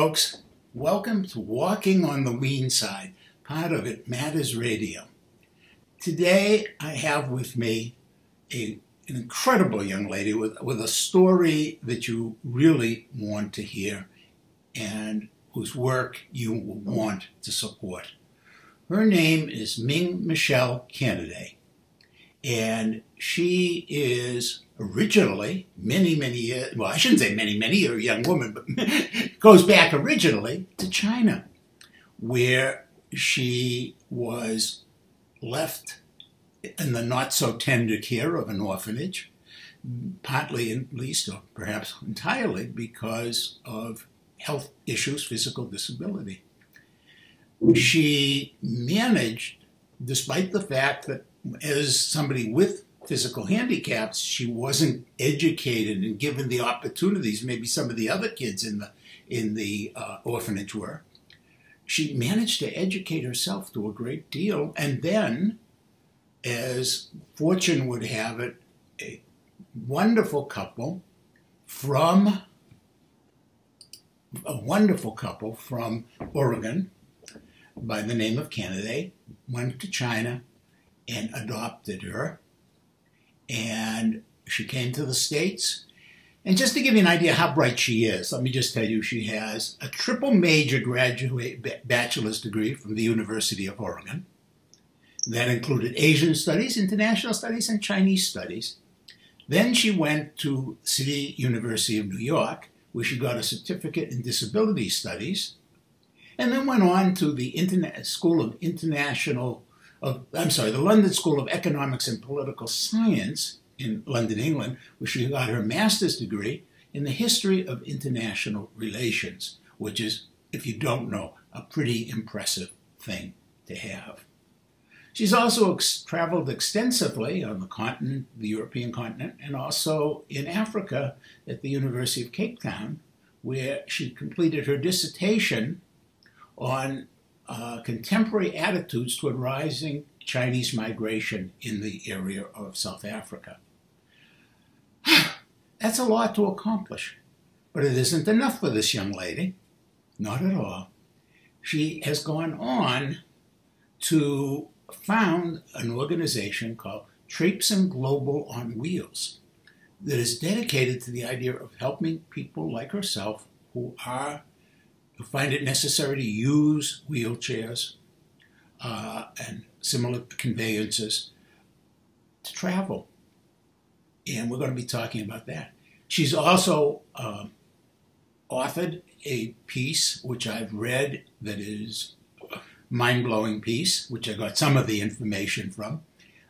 folks. Welcome to Walking on the Weene Side, part of It Matters Radio. Today, I have with me an incredible young lady with a story that you really want to hear and whose work you will want to support. Her name is Ming Canaday, and she is originally, many years, well, I shouldn't say many, you're a young woman, but goes back originally to China, where she was left in the not-so-tender care of an orphanage, partly at least, or perhaps entirely, because of health issues, physical disability. She managed, despite the fact that as somebody with physical handicaps, she wasn't educated and given the opportunities maybe some of the other kids in the orphanage were. She managed to educate herself to a great deal, and then, as fortune would have it, a wonderful couple from Oregon by the name of Canaday went to China and adopted her. And she came to the States. And just to give you an idea how bright she is, let me just tell you she has a triple major graduate bachelor's degree from the University of Oregon. That included Asian Studies, International Studies, and Chinese Studies. Then she went to City University of New York, where she got a certificate in Disability Studies, and then went on to the London School of Economics and Political Science in London, England, where she got her master's degree in the history of international relations, which is, if you don't know, a pretty impressive thing to have. She's also traveled extensively on the continent, the European continent, and also in Africa at the University of Cape Town, where she completed her dissertation on contemporary attitudes toward rising Chinese migration in the area of South Africa. That's a lot to accomplish, but it isn't enough for this young lady. Not at all. She has gone on to found an organization called Traipsing Global on Wheels that is dedicated to the idea of helping people like herself who find it necessary to use wheelchairs and similar conveyances to travel. And we're going to be talking about that. She's also authored a piece, which I've read, that is a mind-blowing piece, which I got some of the information from,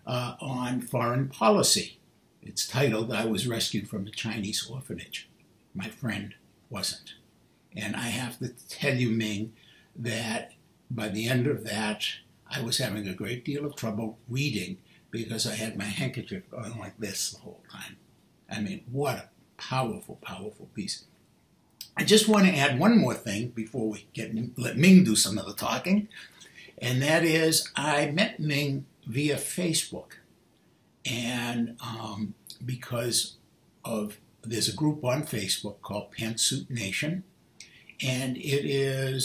on foreign policy. It's titled, "I Was Rescued from a Chinese Orphanage. My Friend Wasn't." And I have to tell you, Ming, that by the end of that, I was having a great deal of trouble reading because I had my handkerchief going like this the whole time. I mean, what a powerful, powerful piece. I just want to add one more thing before we let Ming do some of the talking, and that is I met Ming via Facebook, and because there's a group on Facebook called Pantsuit Nation, and it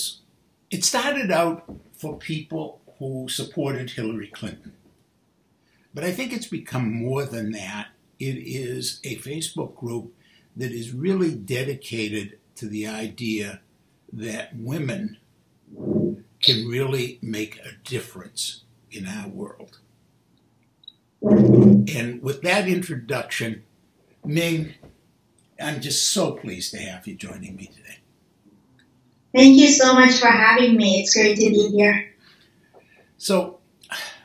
started out for people who supported Hillary Clinton. But I think it's become more than that. It is a Facebook group that is really dedicated to the idea that women can really make a difference in our world. And with that introduction, Ming, I'm just so pleased to have you joining me today. Thank you so much for having me. It's great to be here. So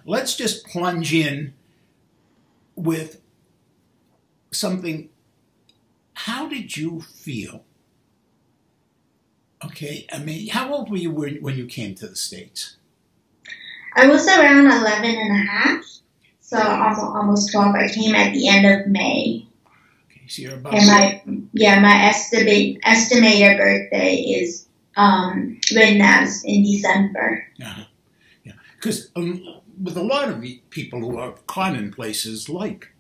let's just plunge in with something. How did you feel? Okay, I mean, how old were you when you came to the States? I was around 11 and a half, so almost 12. I came at the end of May. Okay, so you're about... And my estimated birthday is when that's in December. Yeah, because with a lot of people who are caught in places like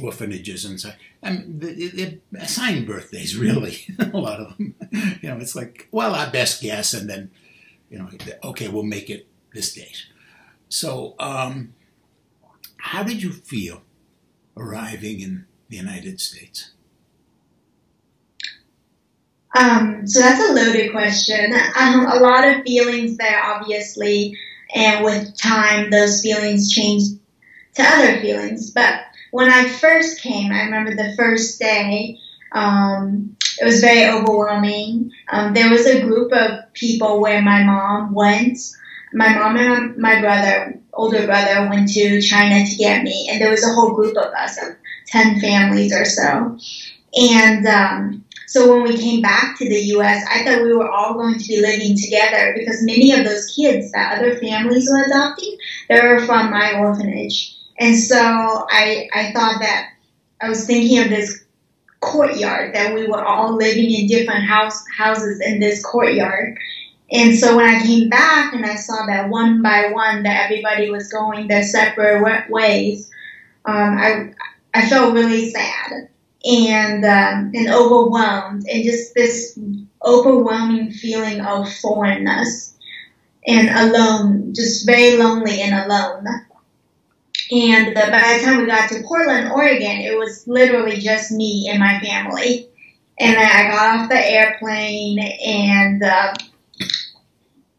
orphanages and so. I mean, they're assigned birthdays, really. A lot of them. You know, it's like, well, our best guess, and then, you know, okay, we'll make it this date. So, how did you feel arriving in the United States? So that's a loaded question. A lot of feelings there, obviously, and with time, those feelings changed to other feelings. But when I first came, I remember the first day, it was very overwhelming. There was a group of people where my mom went. My mom and my brother, older brother, went to China to get me, and there was a whole group of us, of 10 families or so. And so when we came back to the U.S., I thought we were all going to be living together because many of those kids that other families were adopting, they were from my orphanage. And so I thought that I was thinking of this courtyard, that we were all living in different houses in this courtyard. And so when I came back and I saw that one by one that everybody was going their separate ways, I felt really sad and overwhelmed, and just this overwhelming feeling of foreignness and alone, just very lonely and alone. And by the time we got to Portland, Oregon, it was literally just me and my family. And I got off the airplane, and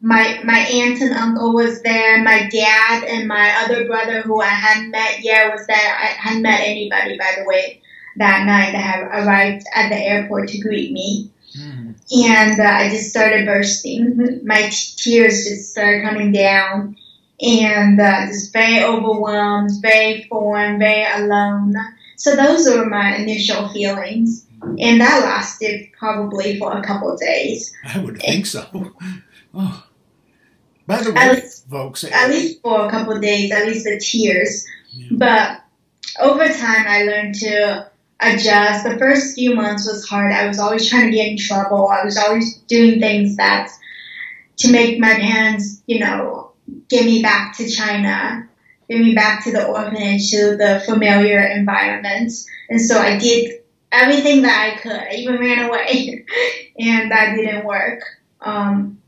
my aunt and uncle was there. My dad and my other brother, who I hadn't met yet, was there. I hadn't met anybody, by the way, that night that had arrived at the airport to greet me. Mm. And I just started bursting. My tears just started coming down. And just very overwhelmed, very foreign, very alone. So those were my initial feelings. And that lasted probably for a couple of days. I would think so. Oh. By the way, folks. At least for a couple of days, at least the tears. Yeah. But over time, I learned to adjust. The first few months was hard. I was always trying to get in trouble. I was always doing things that to make my parents, you know, get me back to China, get me back to the orphanage, to the familiar environments. And so I did everything that I could. I even ran away, and that didn't work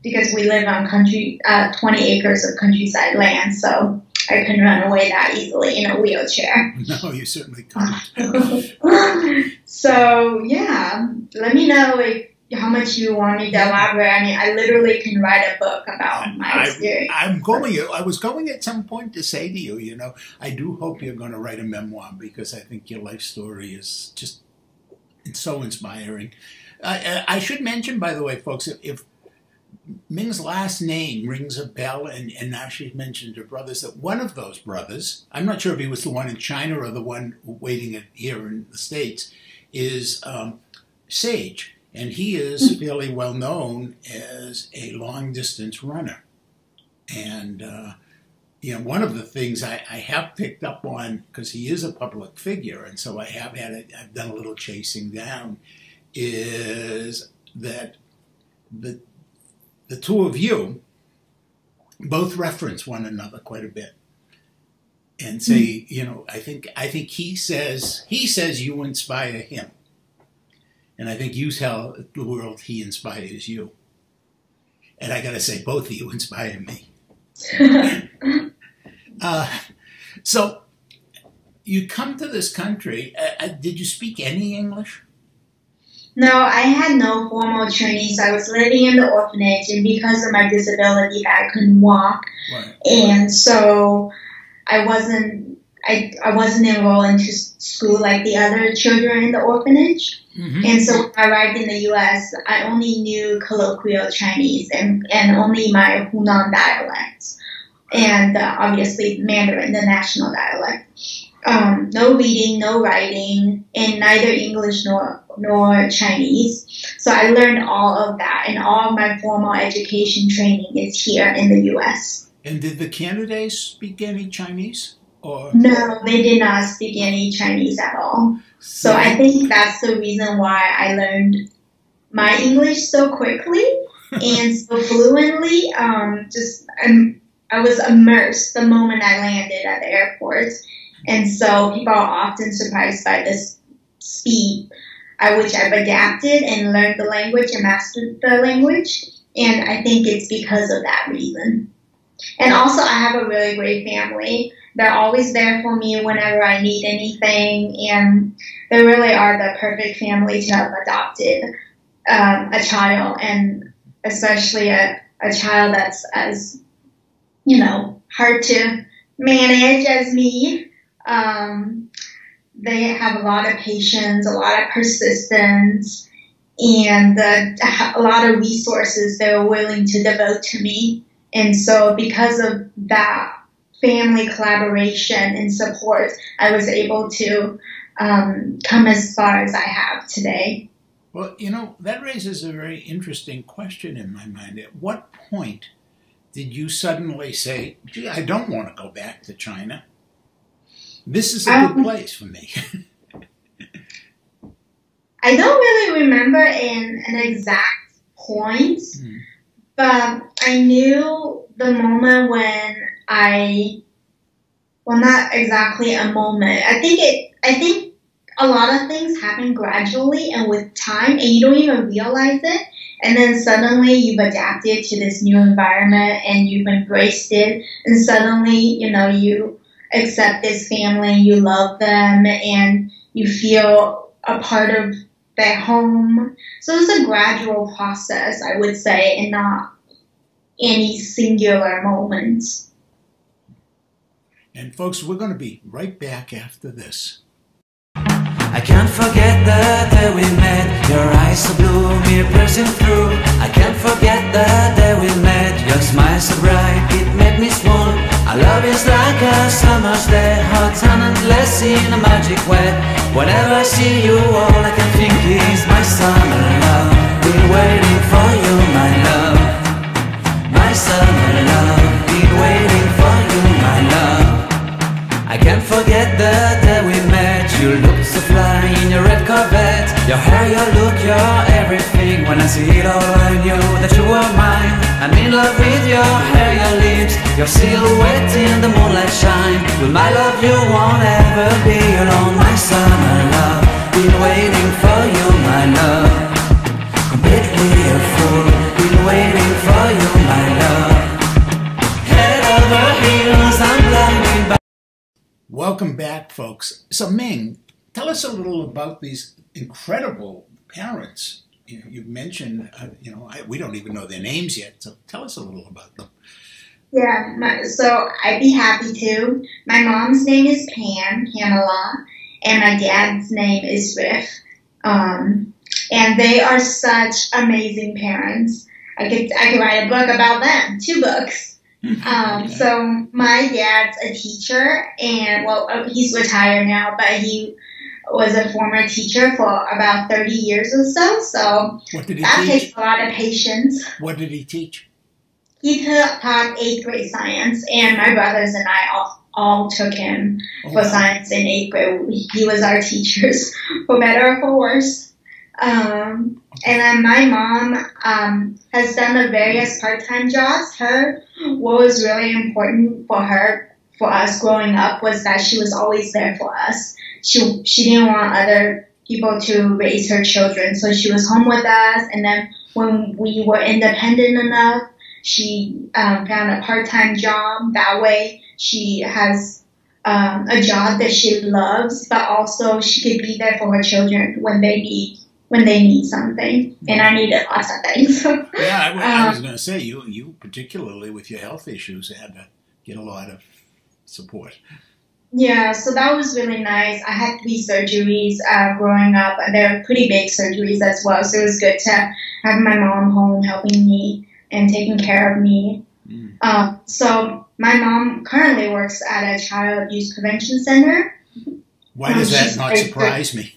because we live on 20 acres of countryside land, so I couldn't run away that easily in a wheelchair. No, you certainly couldn't. So, yeah, let me know how much you want me to elaborate. I mean, I literally can write a book about my experience. I was going at some point to say to you, you know, I do hope you're going to write a memoir, because I think your life story is just, it's so inspiring. I should mention, by the way, folks, if Ming's last name rings a bell, and now she mentioned her brothers, that one of those brothers, I'm not sure if he was the one in China or the one waiting here in the States, is Sage. And he is fairly well known as a long-distance runner. And, you know, one of the things I have picked up on, because he is a public figure, and so I've done a little chasing down, is that the two of you both reference one another quite a bit. And say, you know, I think he says you inspire him. And I think you tell the world he inspires you. And I got to say, both of you inspire me. So you come to this country. Did you speak any English? No, I had no formal training. So I was living in the orphanage, and because of my disability, I couldn't walk. Right. And so I wasn't enrolled into school like the other children in the orphanage. Mm-hmm. And so when I arrived in the U.S., I only knew colloquial Chinese and only my Hunan dialects, and obviously Mandarin, the national dialect. No reading, no writing, and neither English nor Chinese. So I learned all of that, and all of my formal education training is here in the U.S. And did the Canaday speak any Chinese? Or? No, they did not speak any Chinese at all. So I think that's the reason why I learned my English so quickly and so fluently. I was immersed the moment I landed at the airport. And so people are often surprised by this speed at which I've adapted and learned the language and mastered the language. And I think it's because of that reason. And also, I have a really great family. They're always there for me whenever I need anything. And they really are the perfect family to have adopted a child, and especially a child that's as, hard to manage as me. They have a lot of patience, a lot of persistence, and a lot of resources they're willing to devote to me. And so because of that family collaboration and support, I was able to come as far as I have today. Well, that raises a very interesting question in my mind. At what point did you suddenly say, gee, I don't want to go back to China? This is a good place for me. I don't really remember an exact point, but I knew the moment when well, not exactly a moment. I think a lot of things happen gradually and with time, and you don't even realize it. And then suddenly you've adapted to this new environment and you've embraced it. And suddenly, you accept this family, you love them, and you feel a part of their home. So it's a gradual process, I would say, and not any singular moment. And folks, we're going to be right back after this. I can't forget the day we met. Your eyes so blue, me piercing through. I can't forget the day we met. Your smile so bright, it made me swoon. Our love is like a summer's day, hot and endless in a magic way. Whenever I see you, all I can think is my summer love. Been waiting for you, my love. My summer love. Been waiting for you, my love. I can't forget the day we met. You looked so fly in your red Corvette. Your hair, your look, your everything. When I see it all, I knew that you were mine. I'm in love with your hair, your lips, your silhouette in the moonlight shine. With my love you won't ever be alone. My summer love, been waiting for you, my love. Completely a fool, been waiting for you, my love. Head over heels, I'm blinded by. Welcome back, folks. So, Ming, tell us a little about these incredible parents. You mentioned, we don't even know their names yet, so tell us a little about them. Yeah, so I'd be happy to. My mom's name is Pamela, and my dad's name is Riff. And they are such amazing parents. I could write a book about them, 2 books. So my dad's a teacher, and he's retired now, but he was a former teacher for about 30 years or so. So what did he that teach? takes a lot of patience. What did he teach? He taught 8th grade science, and my brothers and I all took him for science in 8th grade. He was our teachers, for better or for worse. And then my mom has done the various part-time jobs. What was really important for us growing up, was that she was always there for us. She didn't want other people to raise her children, so she was home with us. And then when we were independent enough, she found a part-time job. That way she has a job that she loves, but also she could be there for her children when they need something. And I needed lots of things. Yeah, I was going to say, you particularly with your health issues had to get a lot of support. Yeah, so that was really nice. I had 3 surgeries growing up, and they're pretty big surgeries as well. So it was good to have my mom home helping me and taking care of me. So my mom currently works at a child abuse prevention center. Why does that not surprise me?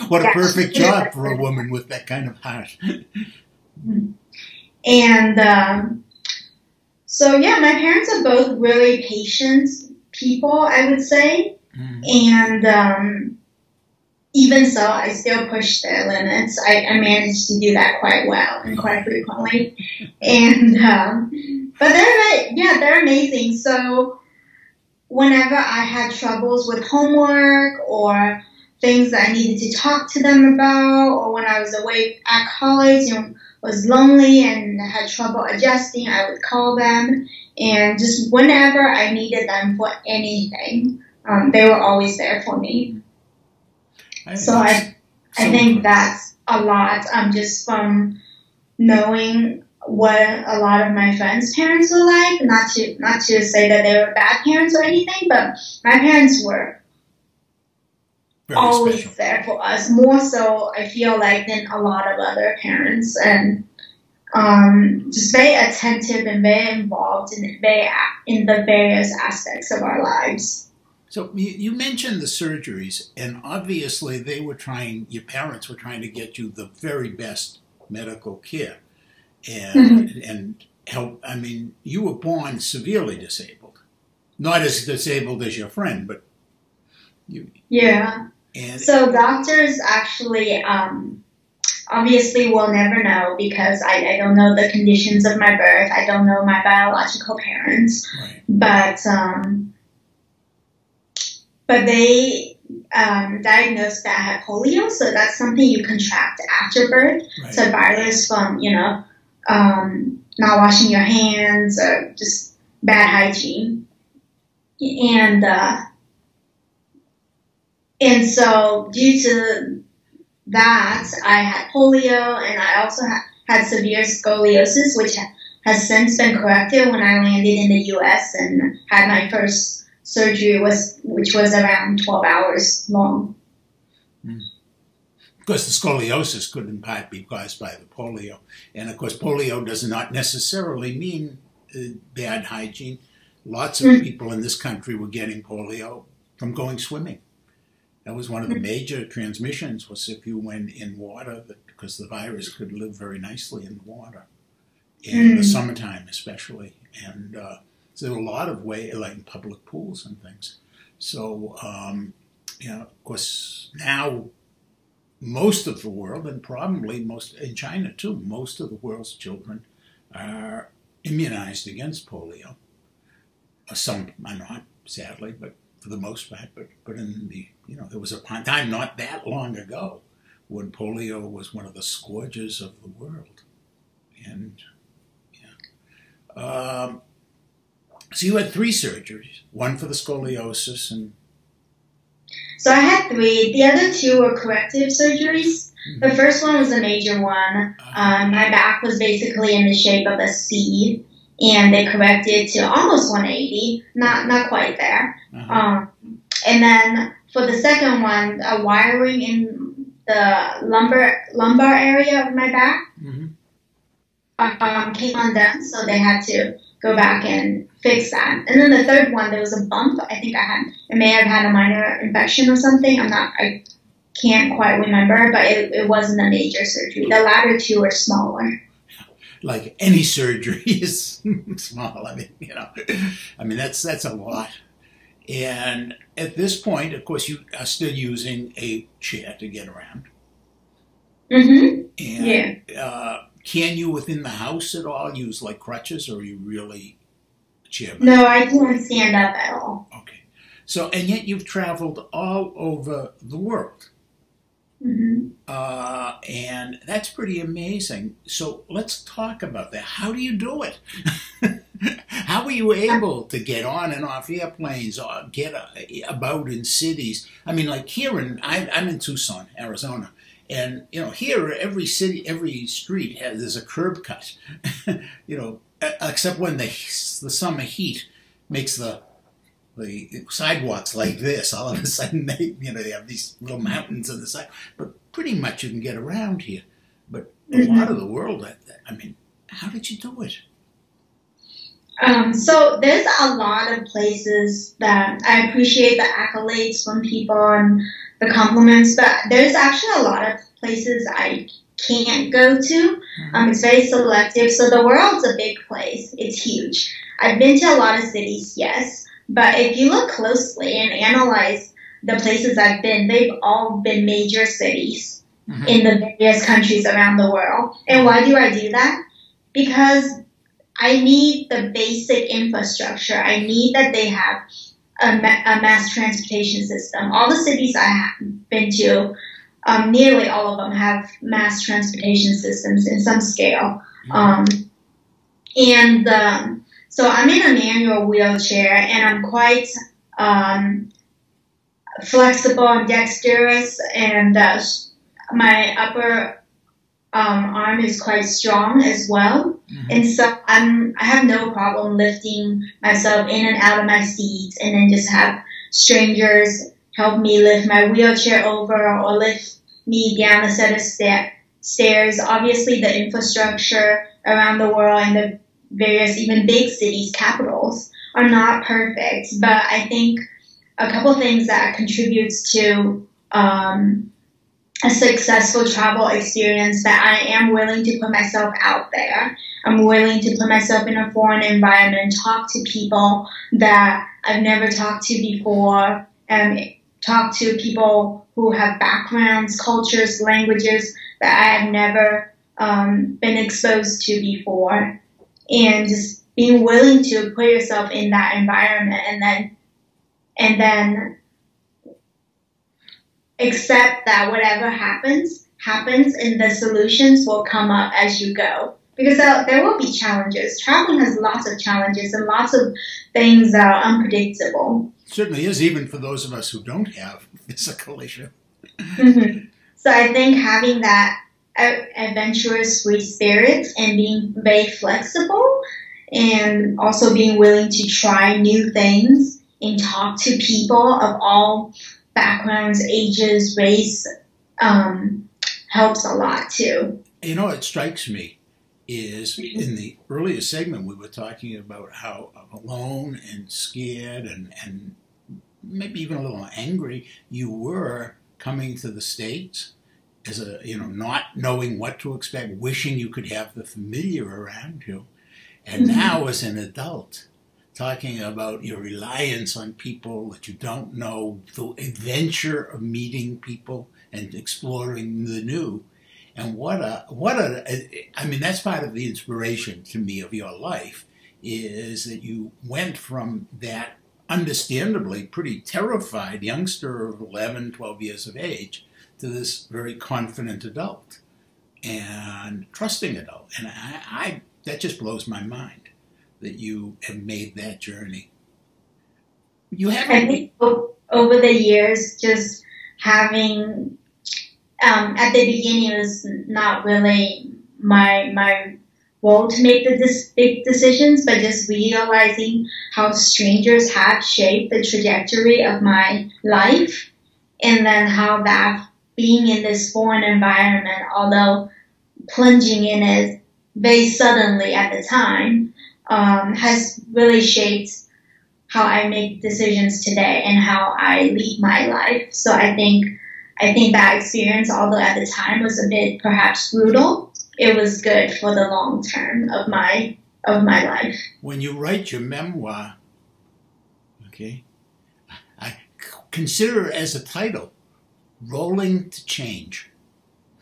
What a perfect job for a woman with that kind of heart. And so, yeah, my parents are both really patient people, I would say. And even so, I still push their limits. I managed to do that quite well and quite frequently. And but they're amazing. So whenever I had troubles with homework or things that I needed to talk to them about, or when I was away at college and was lonely and had trouble adjusting, I would call them. And just whenever I needed them for anything, they were always there for me. So I think that's a lot, just from knowing what a lot of my friends' parents were like. Not to say that they were bad parents or anything, but my parents were very always special. There for us. More so, I feel like, than a lot of other parents, and just very attentive and very involved in the various aspects of our lives. So you mentioned the surgeries, and obviously your parents were trying to get you the very best medical care and help. I mean, you were born severely disabled, not as disabled as your friend, but you. Yeah. And so doctors actually, obviously will never know, because I don't know the conditions of my birth. I don't know my biological parents, right. But they diagnosed that I had polio, so that's something you contract after birth. Right. So virus from, not washing your hands or just bad hygiene. And so due to that, I had polio, and I also had severe scoliosis, which has since been corrected when I landed in the U.S. and had my first surgery, which was around 12 hours long. Of course, the scoliosis could in part be caused by the polio. And of course, polio does not necessarily mean bad hygiene. Lots of people in this country were getting polio from going swimming. That was one of the major transmissions, was if you went in water, because the virus could live very nicely in the water, in the summertime especially. And so there were a lot of ways, like in public pools and things. So, of course, now most of the world, and probably in China too, most of the world's children are immunized against polio. Some are not, sadly, but for the most part. But in the, there was a time not that long ago when polio was one of the scourges of the world. And, so you had 3 surgeries, one for the scoliosis and... So I had 3. The other 2 were corrective surgeries. The first one was a major one. My back was basically in the shape of a C, and they corrected to almost 180, not quite there. And then for the second one, a wiring in the lumbar area of my back came undone, so they had to go back and fix that. And then the third one, there was a bump. I think I may have had a minor infection or something. I can't quite remember, but it wasn't a major surgery. The latter 2 were smaller. Like any surgery is small. I mean, that's a lot. And at this point, of course, you are still using a chair to get around. And can you, within the house at all, use like crutches, or are you really chairman? No, I can't stand up at all. Okay. So, and yet you've traveled all over the world. And that's pretty amazing. So let's talk about that. How do you do it? How are you able to get on and off airplanes or get about in cities? I mean, like here I'm in Tucson, Arizona. And, here, every city, every street there's a curb cut, except when the summer heat makes the sidewalks like this. All of a sudden, they have these little mountains on the side. But pretty much you can get around here. But a lot of the world, I mean, how did you do it? So there's a lot of places that I appreciate the accolades from people and the compliments, but there's actually a lot of places I can't go to. It's very selective. So the world's a big place. It's huge. I've been to a lot of cities, yes, but if you look closely and analyze the places I've been, they've all been major cities in the various countries around the world. And why do I do that? Because I need the basic infrastructure. I need that they have a mass transportation system. All the cities I have been to, nearly all of them have mass transportation systems in some scale. So I'm in a manual wheelchair, and I'm quite flexible and dexterous, and my upper arm is quite strong as well. And so I have no problem lifting myself in and out of my seat, and then just have strangers help me lift my wheelchair over or lift me down a set of stairs. Obviously, the infrastructure around the world and the various, even big cities, capitals, are not perfect. But I think a couple things that contributes to a successful travel experience, that I am willing to put myself out there. I'm willing to put myself in a foreign environment, talk to people that I've never talked to before, and talk to people who have backgrounds, cultures, languages that I have never been exposed to before. And just being willing to put yourself in that environment, and then accept that whatever happens, and the solutions will come up as you go. Because there will be challenges. Traveling has lots of challenges and lots of things that are unpredictable. It certainly is, even for those of us who don't have physical issue. So I think having that adventurous free spirit and being very flexible, and also being willing to try new things and talk to people of all backgrounds, ages, race, helps a lot too. You know, it strikes me is in the earlier segment we were talking about how alone and scared and maybe even a little angry you were coming to the States as a, not knowing what to expect, wishing you could have the familiar around you. And now as an adult, talking about your reliance on people that you don't know, the adventure of meeting people and exploring the new. And I mean, that's part of the inspiration to me of your life, is that you went from that understandably pretty terrified youngster of 11, 12 years of age to this very confident adult and trusting adult. And that just blows my mind that you have made that journey. I think over the years, just having, at the beginning, it was not really my role to make the big decisions, but just realizing how strangers have shaped the trajectory of my life, and then how that being in this foreign environment, although plunging in it very suddenly at the time, has really shaped how I make decisions today and how I lead my life. So I think that experience, although at the time was a bit perhaps brutal, it was good for the long term of my life. When you write your memoir, okay, I consider it as a title, Rolling to Change.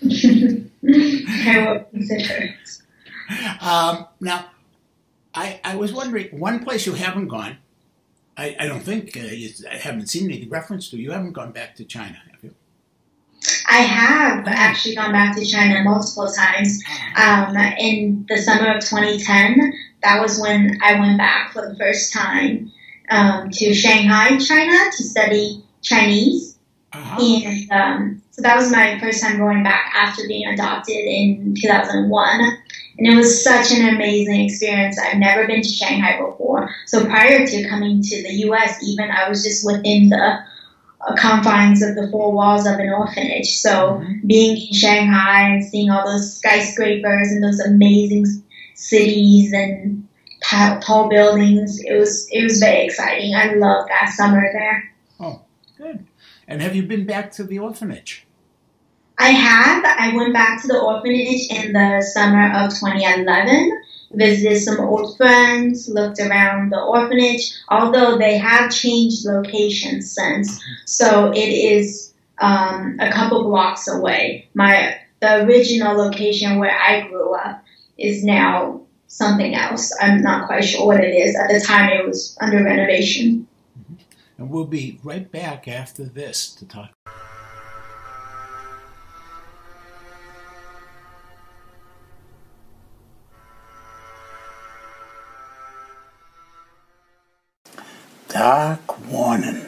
I will consider it. Now, I was wondering, one place you haven't gone, I don't think, I haven't seen any reference to, you haven't gone back to China, have you? I have actually gone back to China multiple times. In the summer of 2010, that was when I went back for the first time to Shanghai, China, to study Chinese. And so that was my first time going back after being adopted in 2001. And it was such an amazing experience. I've never been to Shanghai before. So prior to coming to the U.S. even, I was just within the confines of the four walls of an orphanage. So being in Shanghai and seeing all those skyscrapers and those amazing cities and tall buildings, it was very exciting. I loved that summer there. Oh, good. And have you been back to the orphanage? I have. I went back to the orphanage in the summer of 2011, visited some old friends, looked around the orphanage, although they have changed locations since. So it is a couple blocks away. The original location where I grew up is now something else. I'm not quite sure what it is. At the time, it was under renovation. And we'll be right back after this to talk. Dark warning.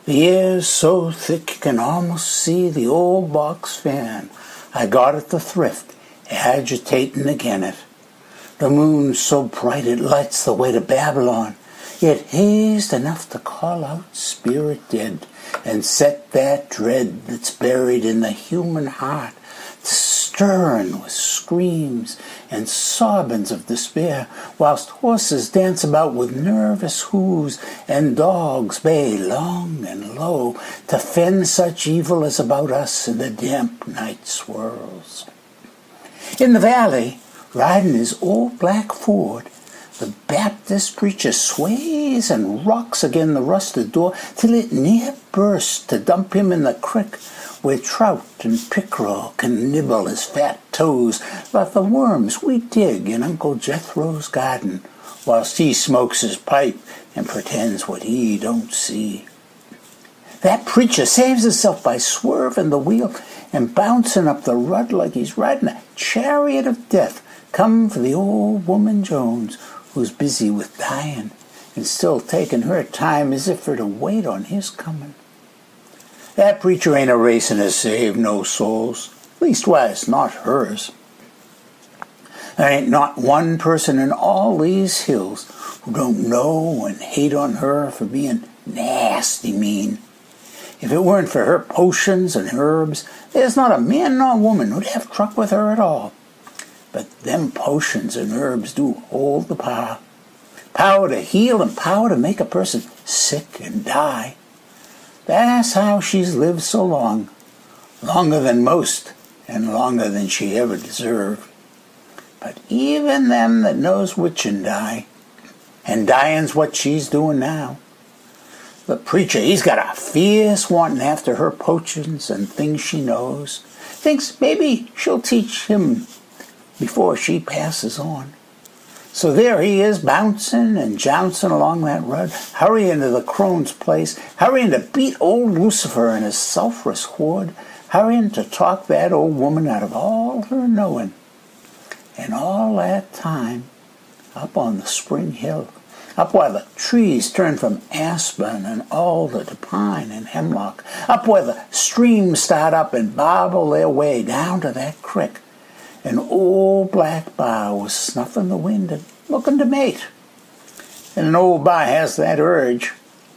The air's so thick you can almost see the old box fan I got at the thrift agitating again it. The moon's so bright it lights the way to Babylon, yet hazed enough to call out spirit dead and set that dread that's buried in the human heart stirring with screams and sobbings of despair, whilst horses dance about with nervous hooves and dogs bay long and low to fend such evil as about us in the damp night swirls. In the valley, riding his old black Ford, the Baptist preacher sways and rocks again the rusted door till it near bursts to dump him in the creek where trout and pickerel can nibble his fat toes like the worms we dig in Uncle Jethro's garden, whilst he smokes his pipe and pretends what he don't see. That preacher saves himself by swerving the wheel and bouncing up the rud like he's riding a chariot of death, come for the old woman Jones, who's busy with dying and still taking her time as if for to wait on his coming. That preacher ain't a racing to save no souls, leastwise not hers. There ain't not one person in all these hills who don't know and hate on her for being nasty mean. If it weren't for her potions and herbs, there's not a man nor woman who'd have truck with her at all. But them potions and herbs do hold the power. Power to heal and power to make a person sick and die. That's how she's lived so long, longer than most and longer than she ever deserved. But even them that knows witchin' die, and dying's what she's doing now. The preacher, he's got a fierce wanting after her potions and things she knows. Thinks maybe she'll teach him before she passes on. So there he is, bouncing and jouncing along that rud, hurrying to the crone's place, hurrying to beat old Lucifer and his sulphurous horde, hurrying to talk that old woman out of all her knowing. And all that time, up on the spring hill, up where the trees turn from aspen and alder to pine and hemlock, up where the streams start up and bobble their way down to that creek, an old black bar was snuffing the wind and looking to mate. And an old bar has that urge.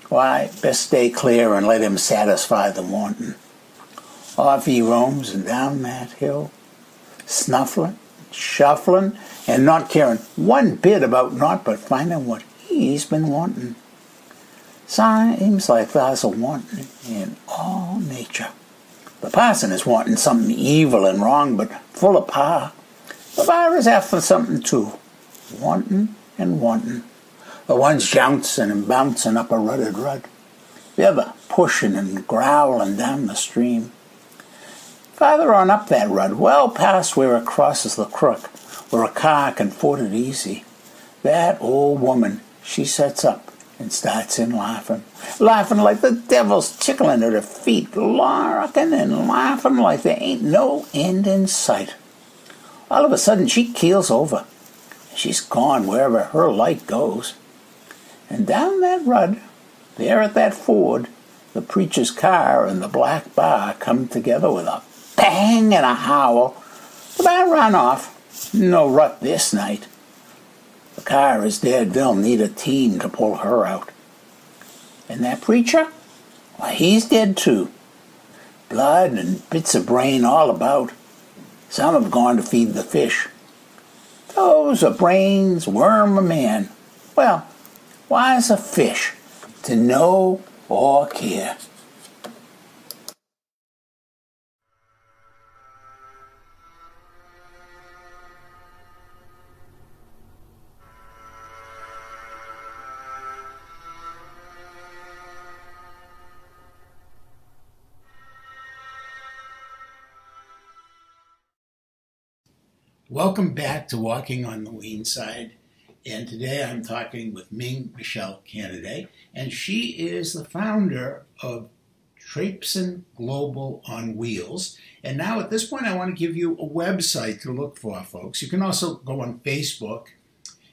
Why, best stay clear and let him satisfy the wanting. Off he roams and down that hill, snuffling, shuffling, and not caring one bit about naught but finding what he's been wanting. Seems like there's a wanting in all nature. The parson is wanting something evil and wrong, but full of power. The bar is after something too, wanting and wanting. The one's jouncing and bouncing up a rutted rud, the other pushing and growling down the stream. Farther on up that rud, well past where it crosses the crook, where a car can ford it easy, that old woman, she sets up and starts in laughing like the devil's tickling at her feet, larking and laughing like there ain't no end in sight. All of a sudden she keels over. She's gone wherever her light goes. And down that rud, there at that ford, the preacher's car and the black bar come together with a bang and a howl. The bar ran off. No rut this night. The car is dead. They'll need a team to pull her out. And that preacher? Why, he's dead too. Blood and bits of brain all about. Some have gone to feed the fish. Those are brains worm a man. Well, why is a fish to know or care? Welcome back to Walking on the Weene Side. And today I'm talking with Ming Canaday, and she is the founder of Traipsin Global on Wheels. And now at this point I want to give you a website to look for, folks. You can also go on Facebook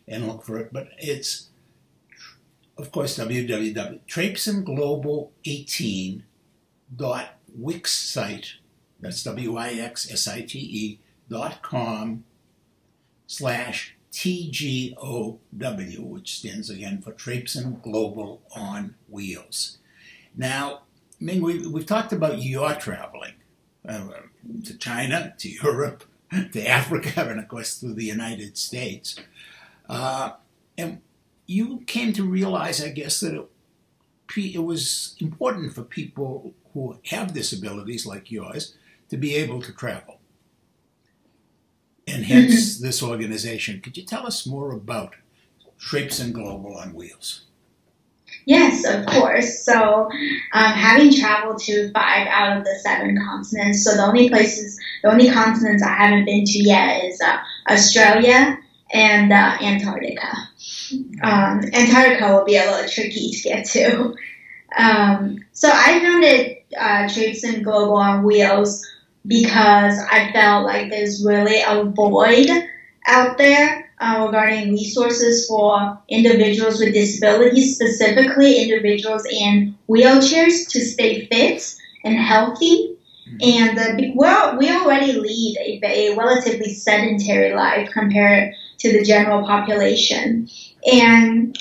and look for it, but it's, of course, www.traipsinglobal18.wixsite, that's WIXSITE.com/TGOW, which stands again for Traipsin Global on Wheels. Now, Ming, we've talked about your traveling to China, to Europe, to Africa, and of course through the United States. And you came to realize, I guess, that it was important for people who have disabilities like yours to be able to travel. And hence this organization. Could you tell us more about Traipsin Global on Wheels? Yes, of course. So having traveled to 5 out of the 7 continents, so the only continents I haven't been to yet is Australia and Antarctica. Antarctica will be a little tricky to get to. So I founded Traipsin Global on Wheels because I felt like there's really a void out there regarding resources for individuals with disabilities, specifically individuals in wheelchairs, to stay fit and healthy. And we already lead a relatively sedentary life compared to the general population. And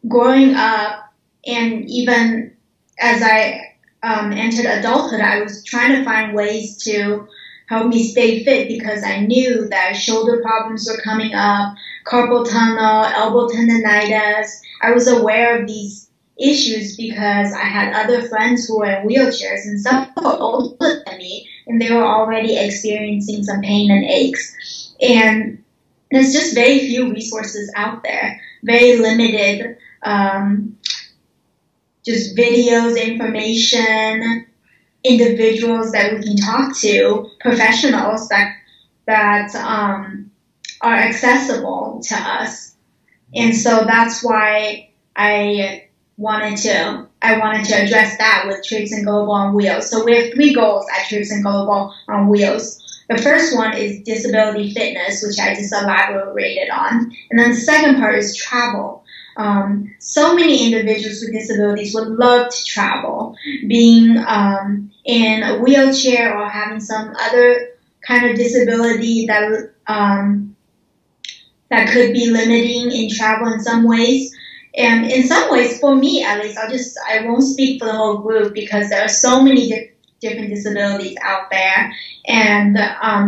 growing up, and even as I entered adulthood, I was trying to find ways to help me stay fit because I knew that shoulder problems were coming up, carpal tunnel, elbow tendonitis. I was aware of these issues because I had other friends who were in wheelchairs, and some were older than me, and they were already experiencing some pain and aches. And there's just very few resources out there, very limited, just videos, information, individuals that we can talk to, professionals that are accessible to us. And so that's why I wanted to address that with Traipsin Global on Wheels. So we have 3 goals at Traipsin Global on Wheels. The first one is disability fitness, which I just elaborated on. And then the second part is travel. So many individuals with disabilities would love to travel, being in a wheelchair or having some other kind of disability that could be limiting in travel in some ways. And in some ways, for me at least, I won't speak for the whole group because there are so many different disabilities out there, and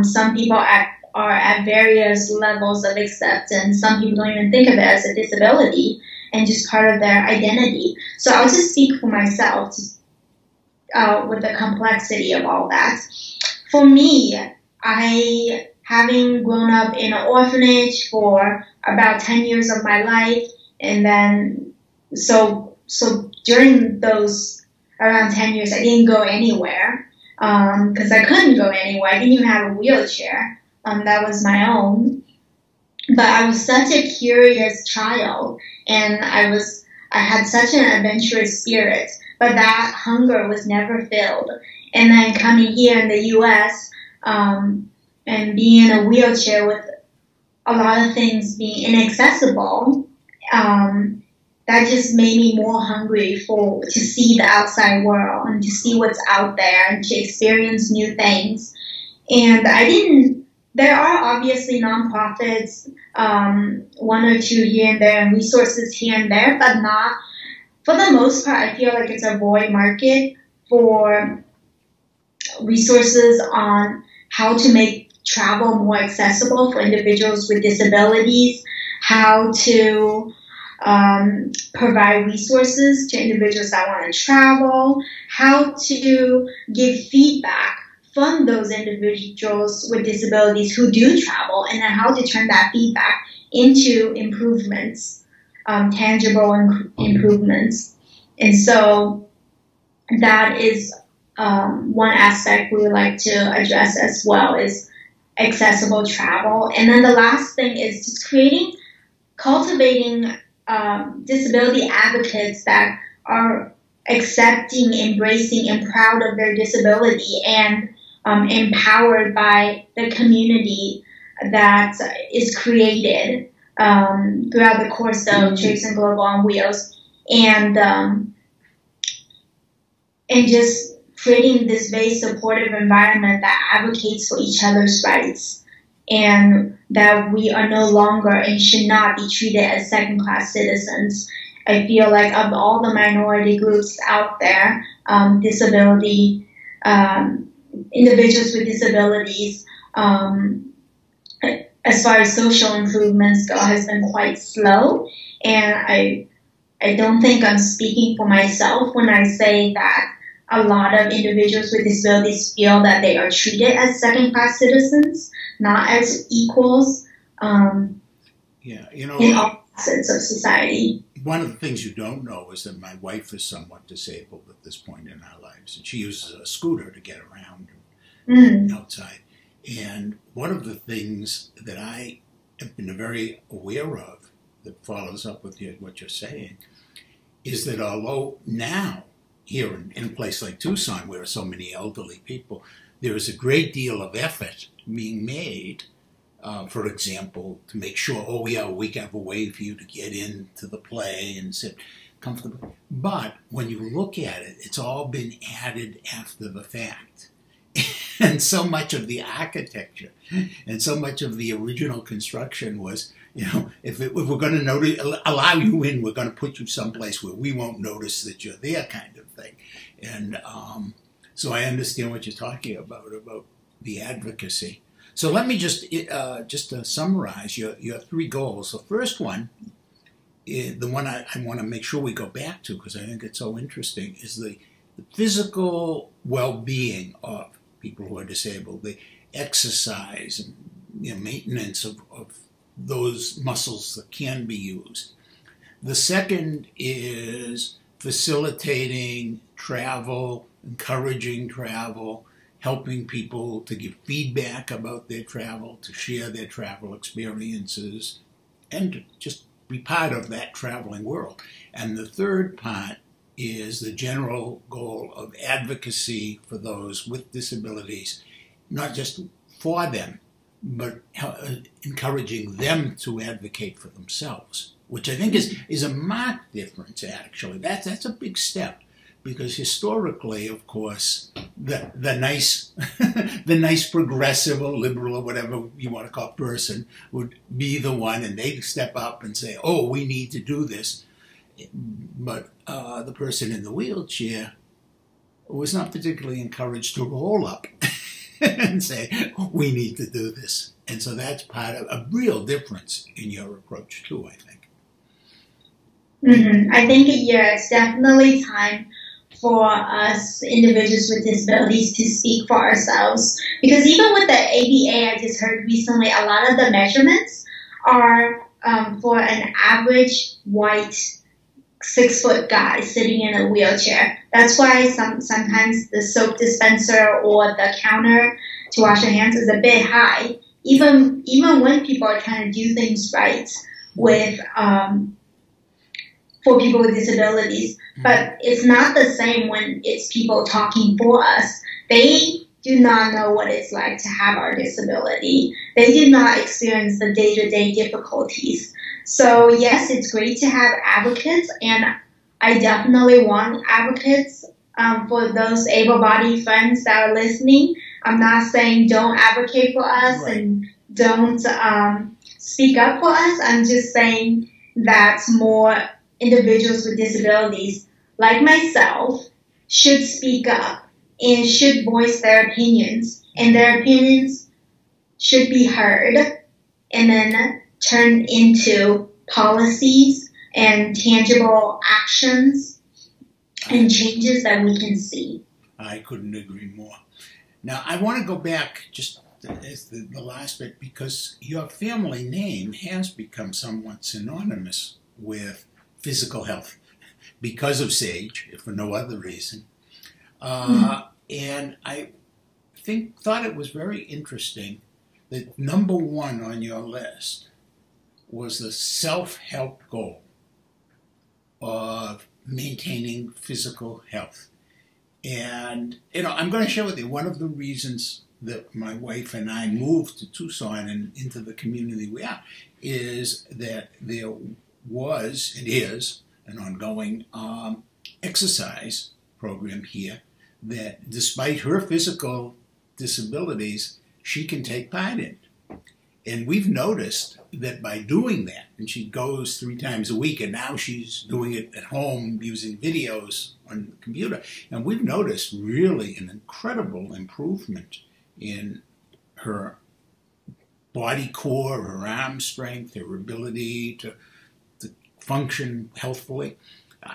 some people are at various levels of acceptance. Some people don't even think of it as a disability and just part of their identity. So I'll just speak for myself with the complexity of all that. For me, having grown up in an orphanage for about 10 years of my life, and then so during those around 10 years, I didn't go anywhere because I couldn't go anywhere. I didn't even have a wheelchair. That was my own. But I was such a curious child, and I had such an adventurous spirit, but that hunger was never filled. And then coming here in the U.S. And being in a wheelchair with a lot of things being inaccessible, that just made me more hungry to see the outside world and to see what's out there and to experience new things. And there are obviously nonprofits, 1 or 2 here and there, and resources here and there, but not, for the most part, I feel like it's a void market for resources on how to make travel more accessible for individuals with disabilities, how to provide resources to individuals that want to travel, how to give feedback from those individuals with disabilities who do travel, and then how to turn that feedback into improvements, tangible improvements. And so that is one aspect we would like to address as well, is accessible travel. And then the last thing is just creating cultivating disability advocates that are accepting, embracing, and proud of their disability, and empowered by the community that is created throughout the course of Traipsing Global on Wheels, and just creating this very supportive environment that advocates for each other's rights, and that we are no longer and should not be treated as second-class citizens. I feel like of all the minority groups out there, disability, individuals with disabilities, as far as social improvements go, has been quite slow. And I don't think I'm speaking for myself when I say that a lot of individuals with disabilities feel that they are treated as second-class citizens, not as equals, yeah, you know, in all facets of society. One of the things you don't know is that my wife is somewhat disabled at this point in our lives, and she uses a scooter to get around outside. And one of the things that I have been very aware of that follows up with what you're saying is that although now, here in a place like Tucson, where there are so many elderly people, there is a great deal of effort being made, for example, to make sure, oh yeah, we have a way for you to get into the play and sit comfortably. But when you look at it, it's all been added after the fact. And so much of the architecture and so much of the original construction was, you know, if we're going to allow you in, we're going to put you someplace where we won't notice that you're there, kind of thing. And so I understand what you're talking about the advocacy. So let me just summarize your three goals. The first one, the one I want to make sure we go back to because I think it's so interesting, is the physical well-being of people who are disabled, the exercise and, you know, maintenance of those muscles that can be used. The second is facilitating travel, encouraging travel, helping people to give feedback about their travel, to share their travel experiences, and to just be part of that traveling world. And the third part is the general goal of advocacy for those with disabilities, not just for them, but encouraging them to advocate for themselves, which I think is a marked difference, actually. That's a big step, because historically, of course, the nice the nice progressive or liberal or whatever you want to call person would be the one, and they'd step up and say, oh, we need to do this. But the person in the wheelchair was not particularly encouraged to roll up and say, we need to do this. And so that's part of a real difference in your approach too, I think. I think, yeah, it's definitely time for us individuals with disabilities to speak for ourselves. Because even with the ABA, I just heard recently, a lot of the measurements are for an average white 6-foot guy sitting in a wheelchair. That's why sometimes the soap dispenser or the counter to wash your hands is a bit high, even when people are trying to do things right with for people with disabilities. But it's not the same when it's people talking for us. They do not know what it's like to have our disability. They do not experience the day-to-day difficulties. So yes, it's great to have advocates, and I definitely want advocates for those able-bodied friends that are listening. I'm not saying don't advocate for us and don't speak up for us. I'm just saying that more individuals with disabilities, like myself, should speak up and should voice their opinions, and their opinions should be heard and then turned into policies and tangible actions and changes that we can see. I couldn't agree more. Now, I want to go back just as the last bit, because your family name has become somewhat synonymous with physical health because of SAGE, if for no other reason. And I thought it was very interesting that number one on your list was the self-help goal of maintaining physical health. And, I'm going to share with you one of the reasons that my wife and I moved to Tucson and into the community we are, is that there was, and is, an ongoing exercise program here that, despite her physical disabilities, she can take part in. And we've noticed that by doing that, and she goes 3 times a week, and now she's doing it at home using videos on the computer, and we've noticed really an incredible improvement in her body core, her arm strength, her ability to function healthfully.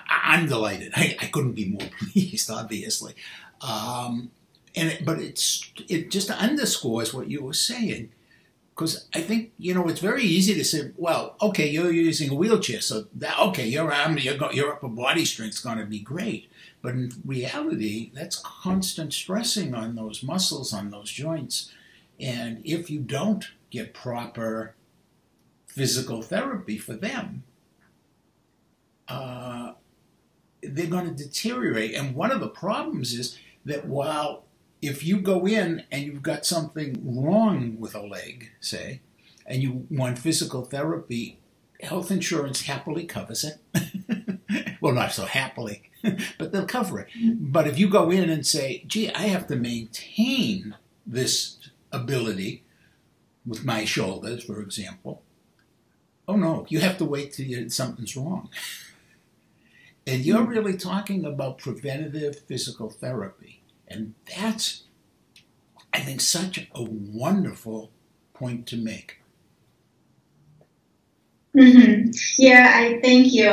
I'm delighted. I couldn't be more pleased, obviously. But it just underscores what you were saying. Because I think, it's very easy to say, well, okay, you're using a wheelchair, so okay, your arm, your upper body strength is going to be great. But in reality, that's constant stressing on those muscles, on those joints. And if you don't get proper physical therapy for them, they're going to deteriorate. And one of the problems is that if you go in and you've got something wrong with a leg, say, and you want physical therapy, health insurance happily covers it. Well, not so happily, but they'll cover it. But if you go in and say, gee, I have to maintain this ability with my shoulders, for example, oh no, you have to wait till something's wrong. And you're really talking about preventative physical therapy. And that's, I think, such a wonderful point to make. Mm-hmm. Yeah, I thank you.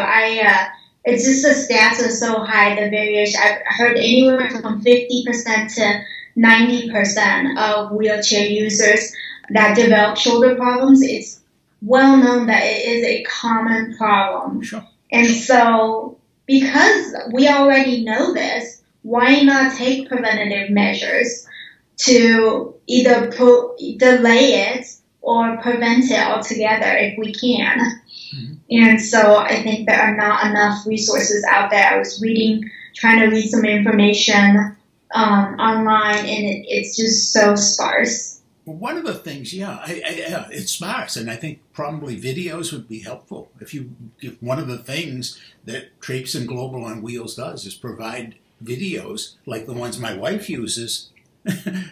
It's just the stats are so high, the variation. I've heard anywhere from 50% to 90% of wheelchair users that develop shoulder problems. It's well known that it is a common problem. Sure. And so, because we already know this, why not take preventative measures to either delay it or prevent it altogether if we can? Mm-hmm. And so I think there are not enough resources out there. I was trying to read some information online, and it's just so sparse. Well, one of the things, it's sparse, and I think probably videos would be helpful. If one of the things that Trapes and Global on Wheels does is provide videos like the ones my wife uses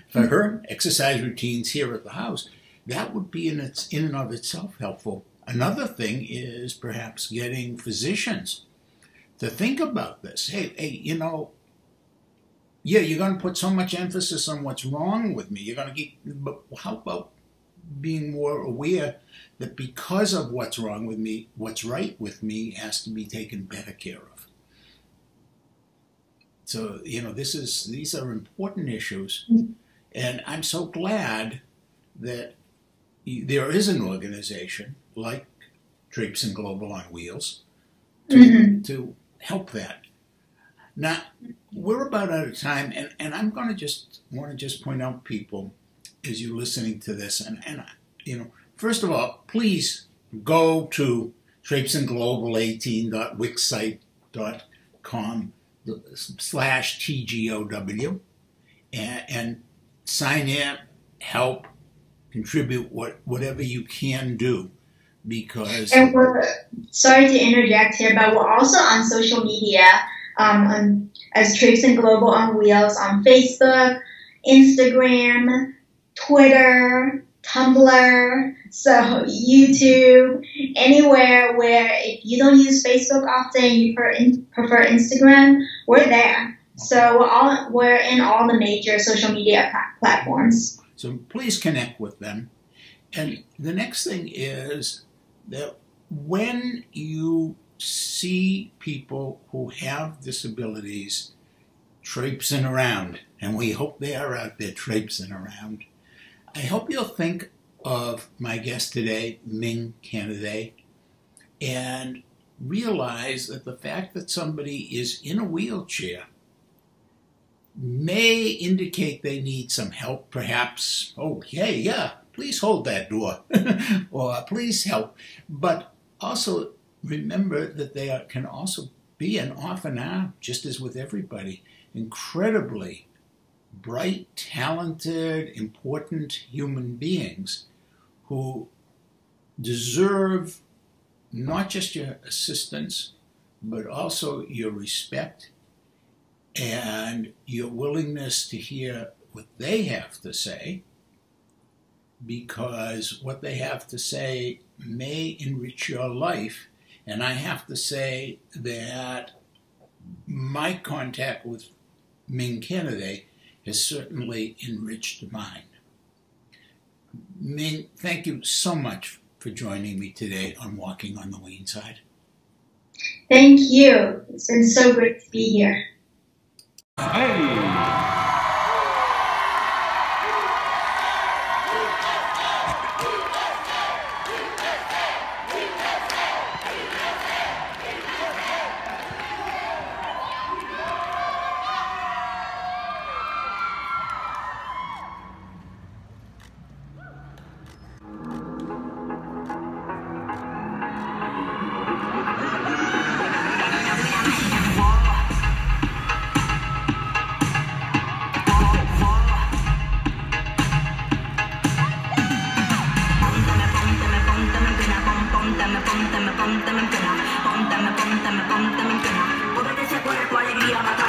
for her exercise routines here at the house, that would be in and of itself helpful. Another thing is perhaps getting physicians to think about this. Hey, you're going to put so much emphasis on what's wrong with me. But how about being more aware that because of what's wrong with me, what's right with me has to be taken better care of. So, these are important issues. And I'm so glad that there is an organization like Trapes and Global on Wheels to help that. Now, we're about out of time, and I'm going to want to point out, people, as you're listening to this, and first of all, please go to trapesandglobal18.wixsite.com/TGOW and sign in, help, contribute whatever you can do, because... And sorry to interject here, but we're also on social media as Trapes and Global on Wheels on Facebook, Instagram, Twitter, Tumblr, so YouTube, anywhere where if you don't use Facebook often, you prefer Instagram, we're there. So we're in all the major social media platforms. So please connect with them. And the next thing is that when you see people who have disabilities traipsing around, and we hope they are out there traipsing around, I hope you'll think of my guest today, Ming Canaday, and realize that the fact that somebody is in a wheelchair may indicate they need some help, perhaps. Oh, hey, yeah, please hold that door, or please help. But also remember that they can also be and often are, just as with everybody, incredibly bright, talented, important human beings who deserve not just your assistance, but also your respect and your willingness to hear what they have to say, because what they have to say may enrich your life. And I have to say that my contact with Ming Canaday has certainly enriched mine. Ming, thank you so much for joining me today on Walking on the Weene Side. Thank you. It's been so great to be here. Hey! Alegría,